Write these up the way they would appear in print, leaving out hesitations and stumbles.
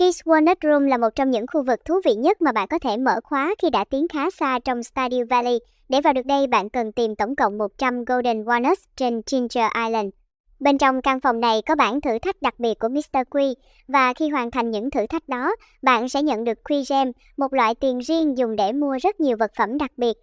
Keys Walnut Room là một trong những khu vực thú vị nhất mà bạn có thể mở khóa khi đã tiến khá xa trong Stardew Valley. Để vào được đây, bạn cần tìm tổng cộng 100 Golden Walnuts trên Ginger Island. Bên trong căn phòng này có bảng thử thách đặc biệt của Mr. Qui, và khi hoàn thành những thử thách đó, bạn sẽ nhận được Qui Gem, một loại tiền riêng dùng để mua rất nhiều vật phẩm đặc biệt.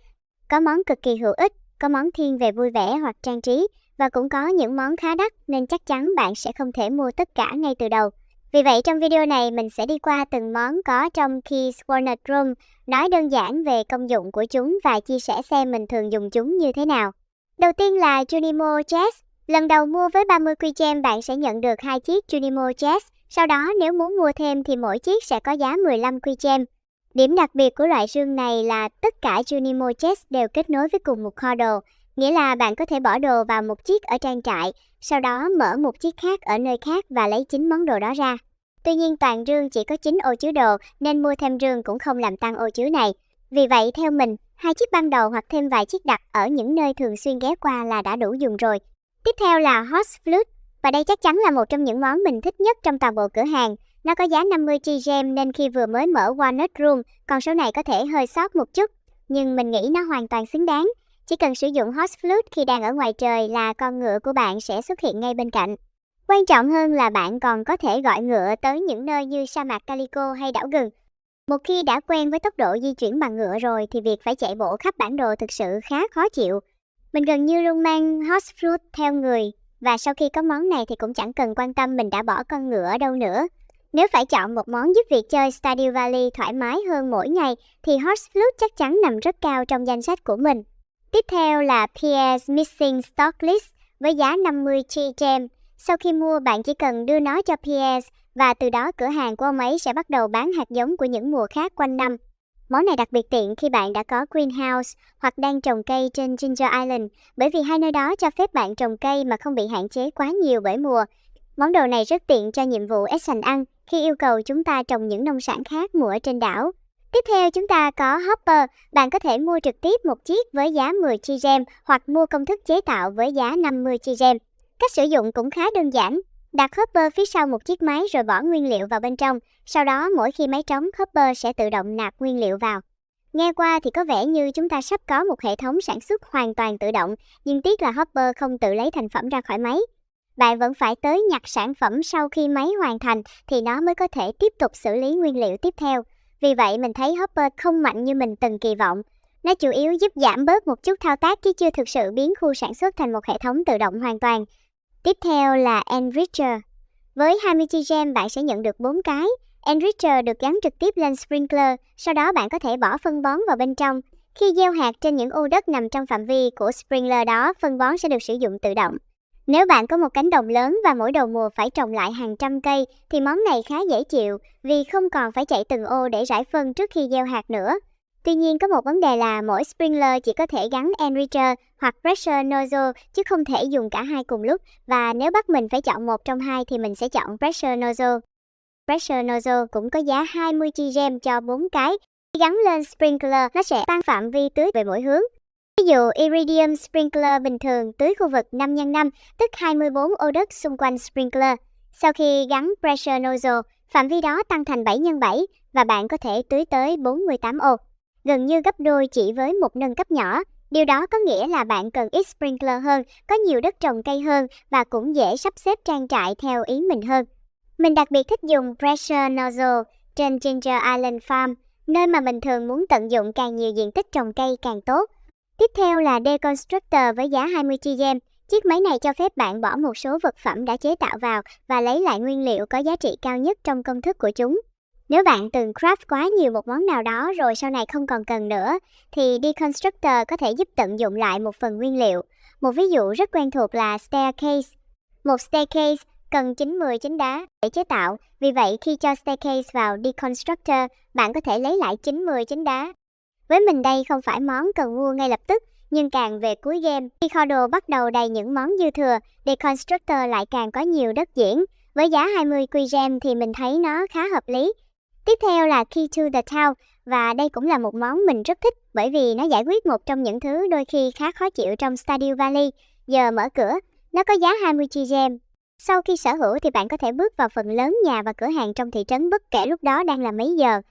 Có món cực kỳ hữu ích, có món thiên về vui vẻ hoặc trang trí, và cũng có những món khá đắt nên chắc chắn bạn sẽ không thể mua tất cả ngay từ đầu. Vì vậy trong video này mình sẽ đi qua từng món có trong Keys Walnut Room, nói đơn giản về công dụng của chúng và chia sẻ xem mình thường dùng chúng như thế nào. Đầu tiên là Junimo Chest. Lần đầu mua với 30 Qui Gem bạn sẽ nhận được 2 chiếc Junimo Chest. Sau đó nếu muốn mua thêm thì mỗi chiếc sẽ có giá 15 Qui Gem. Điểm đặc biệt của loại rương này là tất cả Junimo Chest đều kết nối với cùng một kho đồ. Nghĩa là bạn có thể bỏ đồ vào một chiếc ở trang trại, sau đó mở một chiếc khác ở nơi khác và lấy chính món đồ đó ra. Tuy nhiên toàn rương chỉ có 9 ô chứa đồ nên mua thêm rương cũng không làm tăng ô chứa này. Vì vậy theo mình, 2 chiếc ban đầu hoặc thêm vài chiếc đặt ở những nơi thường xuyên ghé qua là đã đủ dùng rồi. Tiếp theo là Horse Flute, và đây chắc chắn là một trong những món mình thích nhất trong toàn bộ cửa hàng. Nó có giá 50 Qui Gem nên khi vừa mới mở Walnut Room, con số này có thể hơi sót một chút, nhưng mình nghĩ nó hoàn toàn xứng đáng. Chỉ cần sử dụng Horse Flute khi đang ở ngoài trời là con ngựa của bạn sẽ xuất hiện ngay bên cạnh. Quan trọng hơn là bạn còn có thể gọi ngựa tới những nơi như sa mạc Calico hay đảo gừng. Một khi đã quen với tốc độ di chuyển bằng ngựa rồi thì việc phải chạy bộ khắp bản đồ thực sự khá khó chịu. Mình gần như luôn mang Horse Flute theo người, và sau khi có món này thì cũng chẳng cần quan tâm mình đã bỏ con ngựa ở đâu nữa. Nếu phải chọn một món giúp việc chơi Stardew Valley thoải mái hơn mỗi ngày thì Horse Flute chắc chắn nằm rất cao trong danh sách của mình. Tiếp theo là Pierre's Missing Stock List với giá 50 Qui Gem. Sau khi mua bạn chỉ cần đưa nó cho Pierre và từ đó cửa hàng của ông ấy sẽ bắt đầu bán hạt giống của những mùa khác quanh năm. Món này đặc biệt tiện khi bạn đã có greenhouse hoặc đang trồng cây trên Ginger Island, bởi vì hai nơi đó cho phép bạn trồng cây mà không bị hạn chế quá nhiều bởi mùa. Món đồ này rất tiện cho nhiệm vụ Action ăn khi yêu cầu chúng ta trồng những nông sản khác mùa ở trên đảo. Tiếp theo chúng ta có Hopper, bạn có thể mua trực tiếp một chiếc với giá 10 Qui Gem hoặc mua công thức chế tạo với giá 50 Qui Gem. Cách sử dụng cũng khá đơn giản. Đặt Hopper phía sau một chiếc máy rồi bỏ nguyên liệu vào bên trong. Sau đó mỗi khi máy trống, Hopper sẽ tự động nạp nguyên liệu vào. Nghe qua thì có vẻ như chúng ta sắp có một hệ thống sản xuất hoàn toàn tự động, nhưng tiếc là Hopper không tự lấy thành phẩm ra khỏi máy. Bạn vẫn phải tới nhặt sản phẩm sau khi máy hoàn thành thì nó mới có thể tiếp tục xử lý nguyên liệu tiếp theo. Vì vậy mình thấy Hopper không mạnh như mình từng kỳ vọng. Nó chủ yếu giúp giảm bớt một chút thao tác chứ chưa thực sự biến khu sản xuất thành một hệ thống tự động hoàn toàn. Tiếp theo là Enricher. Với 20 Qui Gem bạn sẽ nhận được 4 cái. Enricher được gắn trực tiếp lên sprinkler, sau đó bạn có thể bỏ phân bón vào bên trong. Khi gieo hạt trên những ô đất nằm trong phạm vi của sprinkler đó, phân bón sẽ được sử dụng tự động. Nếu bạn có một cánh đồng lớn và mỗi đầu mùa phải trồng lại hàng trăm cây thì món này khá dễ chịu vì không còn phải chạy từng ô để rải phân trước khi gieo hạt nữa. Tuy nhiên có một vấn đề là mỗi sprinkler chỉ có thể gắn Enricher hoặc Pressure Nozzle chứ không thể dùng cả hai cùng lúc, và nếu bắt mình phải chọn một trong hai thì mình sẽ chọn Pressure Nozzle. Pressure Nozzle cũng có giá 20 Qui Gem cho 4 cái. Khi gắn lên sprinkler nó sẽ tăng phạm vi tưới về mỗi hướng. Ví dụ Iridium Sprinkler bình thường tưới khu vực 5x5, tức 24 ô đất xung quanh sprinkler. Sau khi gắn Pressure Nozzle, phạm vi đó tăng thành 7x7 và bạn có thể tưới tới 48 ô. Gần như gấp đôi chỉ với một nâng cấp nhỏ. Điều đó có nghĩa là bạn cần ít sprinkler hơn, có nhiều đất trồng cây hơn và cũng dễ sắp xếp trang trại theo ý mình hơn. Mình đặc biệt thích dùng Pressure Nozzle trên Ginger Island Farm, nơi mà mình thường muốn tận dụng càng nhiều diện tích trồng cây càng tốt. Tiếp theo là Deconstructor với giá 20 Qui Gem. Chiếc máy này cho phép bạn bỏ một số vật phẩm đã chế tạo vào và lấy lại nguyên liệu có giá trị cao nhất trong công thức của chúng. Nếu bạn từng craft quá nhiều một món nào đó rồi sau này không còn cần nữa, thì Deconstructor có thể giúp tận dụng lại một phần nguyên liệu. Một ví dụ rất quen thuộc là Staircase. Một Staircase cần 9 đá để chế tạo, vì vậy khi cho Staircase vào Deconstructor, bạn có thể lấy lại 9 đá. Với mình đây không phải món cần mua ngay lập tức, nhưng càng về cuối game, khi kho đồ bắt đầu đầy những món dư thừa, Deconstructor lại càng có nhiều đất diễn. Với giá 20 Qui Gem thì mình thấy nó khá hợp lý. Tiếp theo là Key to the Town, và đây cũng là một món mình rất thích bởi vì nó giải quyết một trong những thứ đôi khi khá khó chịu trong Stardew Valley. Giờ mở cửa, nó có giá 20 Qui Gem. Sau khi sở hữu thì bạn có thể bước vào phần lớn nhà và cửa hàng trong thị trấn bất kể lúc đó đang là mấy giờ.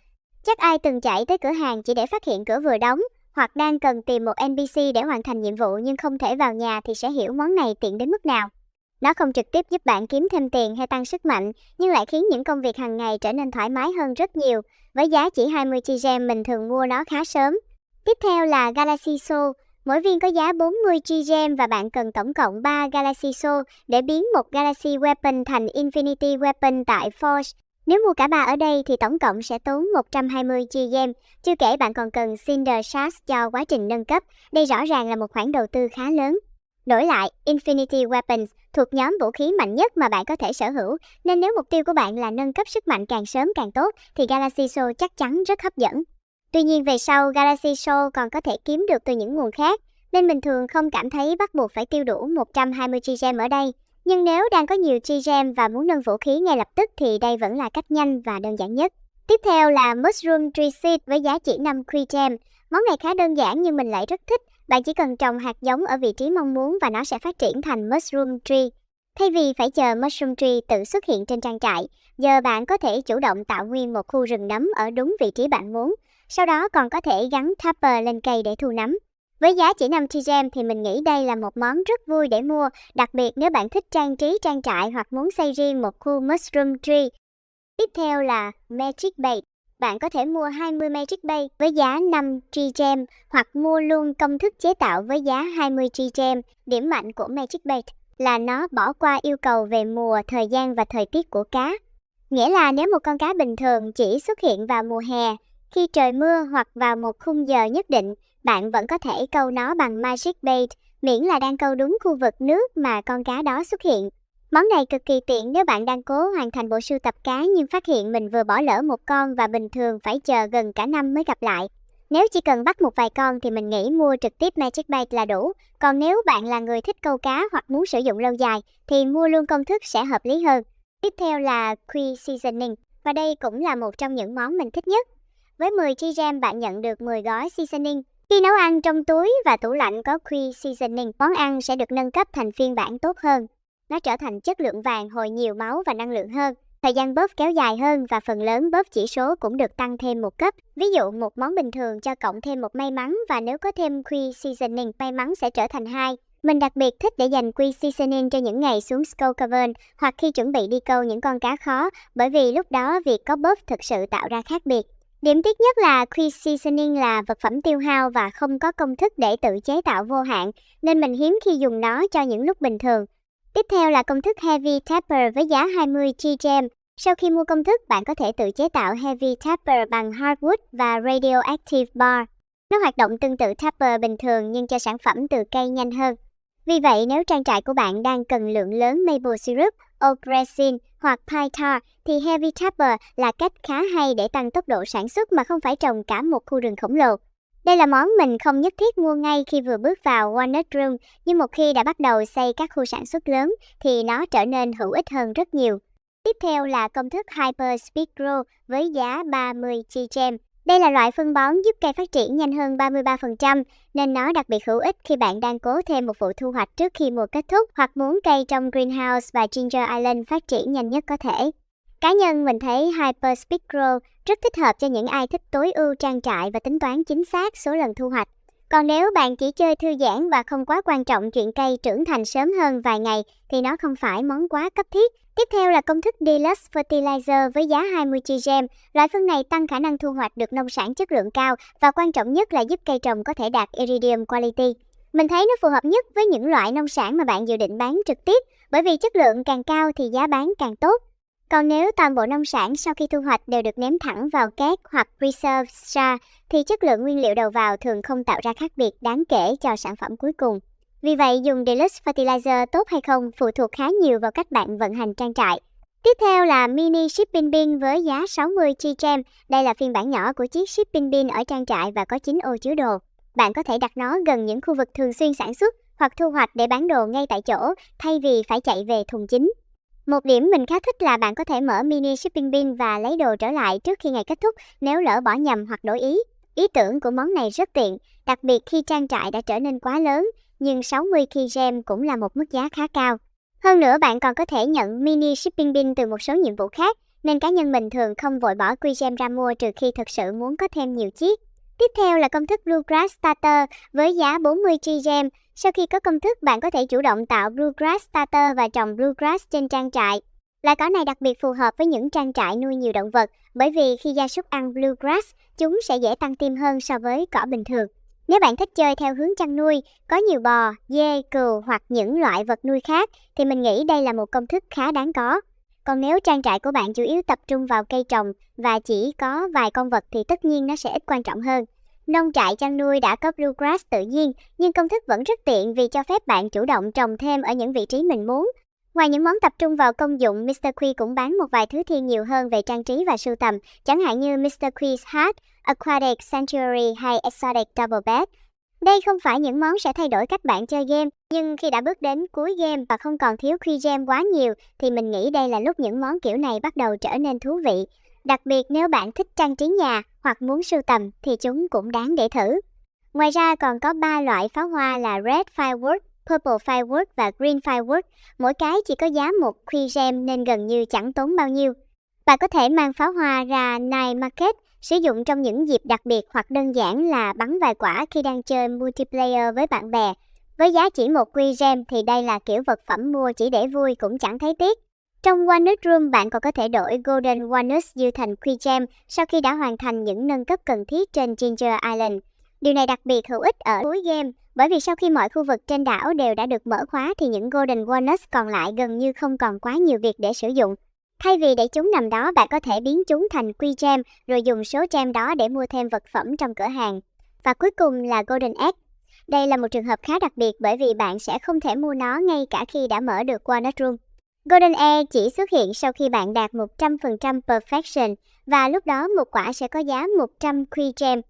Chắc ai từng chạy tới cửa hàng chỉ để phát hiện cửa vừa đóng, hoặc đang cần tìm một NPC để hoàn thành nhiệm vụ nhưng không thể vào nhà thì sẽ hiểu món này tiện đến mức nào. Nó không trực tiếp giúp bạn kiếm thêm tiền hay tăng sức mạnh, nhưng lại khiến những công việc hàng ngày trở nên thoải mái hơn rất nhiều. Với giá chỉ 20 chi gem mình thường mua nó khá sớm. Tiếp theo là Galaxy Soul. Mỗi viên có giá 40 chi gem và bạn cần tổng cộng 3 Galaxy Soul để biến một Galaxy Weapon thành Infinity Weapon tại Forge. Nếu mua cả ba ở đây thì tổng cộng sẽ tốn 120 chi gem, chưa kể bạn còn cần Cinder Shards cho quá trình nâng cấp. Đây rõ ràng là một khoản đầu tư khá lớn. Đổi lại, Infinity Weapons thuộc nhóm vũ khí mạnh nhất mà bạn có thể sở hữu, nên nếu mục tiêu của bạn là nâng cấp sức mạnh càng sớm càng tốt thì Galaxy Soul chắc chắn rất hấp dẫn. Tuy nhiên về sau, Galaxy Soul còn có thể kiếm được từ những nguồn khác, nên mình thường không cảm thấy bắt buộc phải tiêu đủ 120 chi gem ở đây. Nhưng nếu đang có nhiều chi gem và muốn nâng vũ khí ngay lập tức thì đây vẫn là cách nhanh và đơn giản nhất. Tiếp theo là Mushroom Tree Seed với giá chỉ 5 Qui gem. Món này khá đơn giản nhưng mình lại rất thích. Bạn chỉ cần trồng hạt giống ở vị trí mong muốn và nó sẽ phát triển thành Mushroom Tree. Thay vì phải chờ Mushroom Tree tự xuất hiện trên trang trại, giờ bạn có thể chủ động tạo nguyên một khu rừng nấm ở đúng vị trí bạn muốn. Sau đó còn có thể gắn Tapper lên cây để thu nấm. Với giá chỉ 5 chi gem thì mình nghĩ đây là một món rất vui để mua, đặc biệt nếu bạn thích trang trí trang trại hoặc muốn xây riêng một khu Mushroom Tree. Tiếp theo là Magic Bait. Bạn có thể mua 20 Magic Bait với giá 5 chi gem hoặc mua luôn công thức chế tạo với giá 20 chi gem. Điểm mạnh của Magic Bait là nó bỏ qua yêu cầu về mùa, thời gian và thời tiết của cá. Nghĩa là nếu một con cá bình thường chỉ xuất hiện vào mùa hè, khi trời mưa hoặc vào một khung giờ nhất định, bạn vẫn có thể câu nó bằng Magic Bait, miễn là đang câu đúng khu vực nước mà con cá đó xuất hiện. Món này cực kỳ tiện nếu bạn đang cố hoàn thành bộ sưu tập cá nhưng phát hiện mình vừa bỏ lỡ một con và bình thường phải chờ gần cả năm mới gặp lại. Nếu chỉ cần bắt một vài con thì mình nghĩ mua trực tiếp Magic Bait là đủ. Còn nếu bạn là người thích câu cá hoặc muốn sử dụng lâu dài thì mua luôn công thức sẽ hợp lý hơn. Tiếp theo là Qui Seasoning, và đây cũng là một trong những món mình thích nhất. Với 10 chi gem bạn nhận được 10 gói seasoning. Khi nấu ăn, trong túi và tủ lạnh có Qui Seasoning, món ăn sẽ được nâng cấp thành phiên bản tốt hơn. Nó trở thành chất lượng vàng hồi nhiều máu và năng lượng hơn. Thời gian buff kéo dài hơn và phần lớn buff chỉ số cũng được tăng thêm một cấp. Ví dụ một món bình thường cho cộng thêm một may mắn và nếu có thêm Qui Seasoning, may mắn sẽ trở thành 2. Mình đặc biệt thích để dành Qui Seasoning cho những ngày xuống Skull Cavern hoặc khi chuẩn bị đi câu những con cá khó, bởi vì lúc đó việc có buff thực sự tạo ra khác biệt. Điểm tiếc nhất là Qui Seasoning là vật phẩm tiêu hao và không có công thức để tự chế tạo vô hạn, nên mình hiếm khi dùng nó cho những lúc bình thường. Tiếp theo là công thức Heavy Tapper với giá 20 chi gem. Sau khi mua công thức, bạn có thể tự chế tạo Heavy Tapper bằng Hardwood và Radioactive Bar. Nó hoạt động tương tự Tapper bình thường nhưng cho sản phẩm từ cây nhanh hơn. Vì vậy, nếu trang trại của bạn đang cần lượng lớn maple syrup, oak resin hoặc pine tar, thì Heavy Tapper là cách khá hay để tăng tốc độ sản xuất mà không phải trồng cả một khu rừng khổng lồ. Đây là món mình không nhất thiết mua ngay khi vừa bước vào Walnut Room, nhưng một khi đã bắt đầu xây các khu sản xuất lớn thì nó trở nên hữu ích hơn rất nhiều. Tiếp theo là công thức Hyper Speed Grow với giá 30 chi gem. Đây là loại phân bón giúp cây phát triển nhanh hơn 33%, nên nó đặc biệt hữu ích khi bạn đang cố thêm một vụ thu hoạch trước khi mùa kết thúc hoặc muốn cây trong Greenhouse và Ginger Island phát triển nhanh nhất có thể. Cá nhân mình thấy Hyper Speed Grow rất thích hợp cho những ai thích tối ưu trang trại và tính toán chính xác số lần thu hoạch. Còn nếu bạn chỉ chơi thư giãn và không quá quan trọng chuyện cây trưởng thành sớm hơn vài ngày thì nó không phải món quá cấp thiết. Tiếp theo là công thức Deluxe Fertilizer với giá 20 chi gem. Loại phân này tăng khả năng thu hoạch được nông sản chất lượng cao và quan trọng nhất là giúp cây trồng có thể đạt Iridium Quality. Mình thấy nó phù hợp nhất với những loại nông sản mà bạn dự định bán trực tiếp, bởi vì chất lượng càng cao thì giá bán càng tốt. Còn nếu toàn bộ nông sản sau khi thu hoạch đều được ném thẳng vào két hoặc preserve jar thì chất lượng nguyên liệu đầu vào thường không tạo ra khác biệt đáng kể cho sản phẩm cuối cùng. Vì vậy, dùng Deluxe Fertilizer tốt hay không phụ thuộc khá nhiều vào cách bạn vận hành trang trại. Tiếp theo là Mini Shipping Bin với giá 60 chi gem. Đây là phiên bản nhỏ của chiếc Shipping Bin ở trang trại và có 9 ô chứa đồ. Bạn có thể đặt nó gần những khu vực thường xuyên sản xuất hoặc thu hoạch để bán đồ ngay tại chỗ thay vì phải chạy về thùng chính. Một điểm mình khá thích là bạn có thể mở Mini Shipping Bin và lấy đồ trở lại trước khi ngày kết thúc nếu lỡ bỏ nhầm hoặc đổi ý. Ý tưởng của món này rất tiện, đặc biệt khi trang trại đã trở nên quá lớn, nhưng 60 kg cũng là một mức giá khá cao. Hơn nữa bạn còn có thể nhận mini shipping bin từ một số nhiệm vụ khác, nên cá nhân mình thường không vội bỏ quy gem ra mua trừ khi thực sự muốn có thêm nhiều chiếc. Tiếp theo là công thức Bluegrass Starter với giá 40 gem. Sau khi có công thức, bạn có thể chủ động tạo Bluegrass Starter và trồng Bluegrass trên trang trại. Loại cỏ này đặc biệt phù hợp với những trang trại nuôi nhiều động vật, bởi vì khi gia súc ăn Bluegrass, chúng sẽ dễ tăng tim hơn so với cỏ bình thường. Nếu bạn thích chơi theo hướng chăn nuôi, có nhiều bò, dê, cừu hoặc những loại vật nuôi khác, thì mình nghĩ đây là một công thức khá đáng có. Còn nếu trang trại của bạn chủ yếu tập trung vào cây trồng và chỉ có vài con vật thì tất nhiên nó sẽ ít quan trọng hơn. Nông trại chăn nuôi đã có Bluegrass tự nhiên, nhưng công thức vẫn rất tiện vì cho phép bạn chủ động trồng thêm ở những vị trí mình muốn. Ngoài những món tập trung vào công dụng, Mr. Quy cũng bán một vài thứ thiên nhiều hơn về trang trí và sưu tầm, chẳng hạn như Mr. Qui's Hat, Aquatic Sanctuary hay Exotic Double Bed. Đây không phải những món sẽ thay đổi cách bạn chơi game, nhưng khi đã bước đến cuối game và không còn thiếu key gem quá nhiều, thì mình nghĩ đây là lúc những món kiểu này bắt đầu trở nên thú vị. Đặc biệt nếu bạn thích trang trí nhà hoặc muốn sưu tầm thì chúng cũng đáng để thử. Ngoài ra còn có 3 loại pháo hoa là Red Firework, Purple Firework và Green Firework. Mỗi cái chỉ có giá 1 key gem nên gần như chẳng tốn bao nhiêu. Bạn có thể mang pháo hoa ra Night Market, sử dụng trong những dịp đặc biệt hoặc đơn giản là bắn vài quả khi đang chơi multiplayer với bạn bè. Với giá chỉ 1 key gem thì đây là kiểu vật phẩm mua chỉ để vui cũng chẳng thấy tiếc. Trong Walnut Room, bạn còn có thể đổi Golden Walnuts dư thành key gem sau khi đã hoàn thành những nâng cấp cần thiết trên Ginger Island. Điều này đặc biệt hữu ích ở cuối game, bởi vì sau khi mọi khu vực trên đảo đều đã được mở khóa thì những Golden Walnuts còn lại gần như không còn quá nhiều việc để sử dụng. Thay vì để chúng nằm đó, bạn có thể biến chúng thành Quy Gem rồi dùng số gem đó để mua thêm vật phẩm trong cửa hàng. Và cuối cùng là Golden Egg. Đây là một trường hợp khá đặc biệt bởi vì bạn sẽ không thể mua nó ngay cả khi đã mở được Walnut Room. Golden Egg chỉ xuất hiện sau khi bạn đạt 100% Perfection và lúc đó một quả sẽ có giá 100 Quy Gem.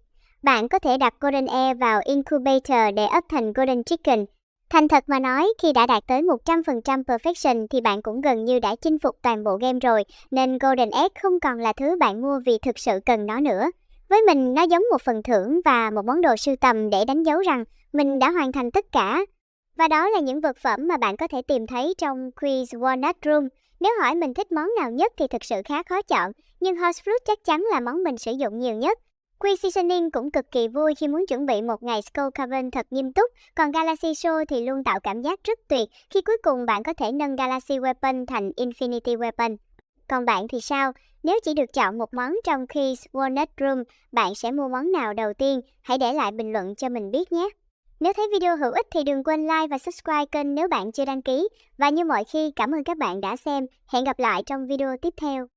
Bạn có thể đặt Golden Egg vào Incubator để ấp thành Golden Chicken. Thành thật mà nói, khi đã đạt tới 100% Perfection thì bạn cũng gần như đã chinh phục toàn bộ game rồi, nên Golden Egg không còn là thứ bạn mua vì thực sự cần nó nữa. Với mình, nó giống một phần thưởng và một món đồ sưu tầm để đánh dấu rằng mình đã hoàn thành tất cả. Và đó là những vật phẩm mà bạn có thể tìm thấy trong Quiz Walnut Room. Nếu hỏi mình thích món nào nhất thì thực sự khá khó chọn, nhưng Horsefruit chắc chắn là món mình sử dụng nhiều nhất. Quiz Seasoning cũng cực kỳ vui khi muốn chuẩn bị một ngày Skull Cavern thật nghiêm túc, còn Galaxy Show thì luôn tạo cảm giác rất tuyệt khi cuối cùng bạn có thể nâng Galaxy Weapon thành Infinity Weapon. Còn bạn thì sao? Nếu chỉ được chọn một món trong Quiz Walnut Room, bạn sẽ mua món nào đầu tiên? Hãy để lại bình luận cho mình biết nhé! Nếu thấy video hữu ích thì đừng quên like và subscribe kênh nếu bạn chưa đăng ký. Và như mọi khi, cảm ơn các bạn đã xem. Hẹn gặp lại trong video tiếp theo.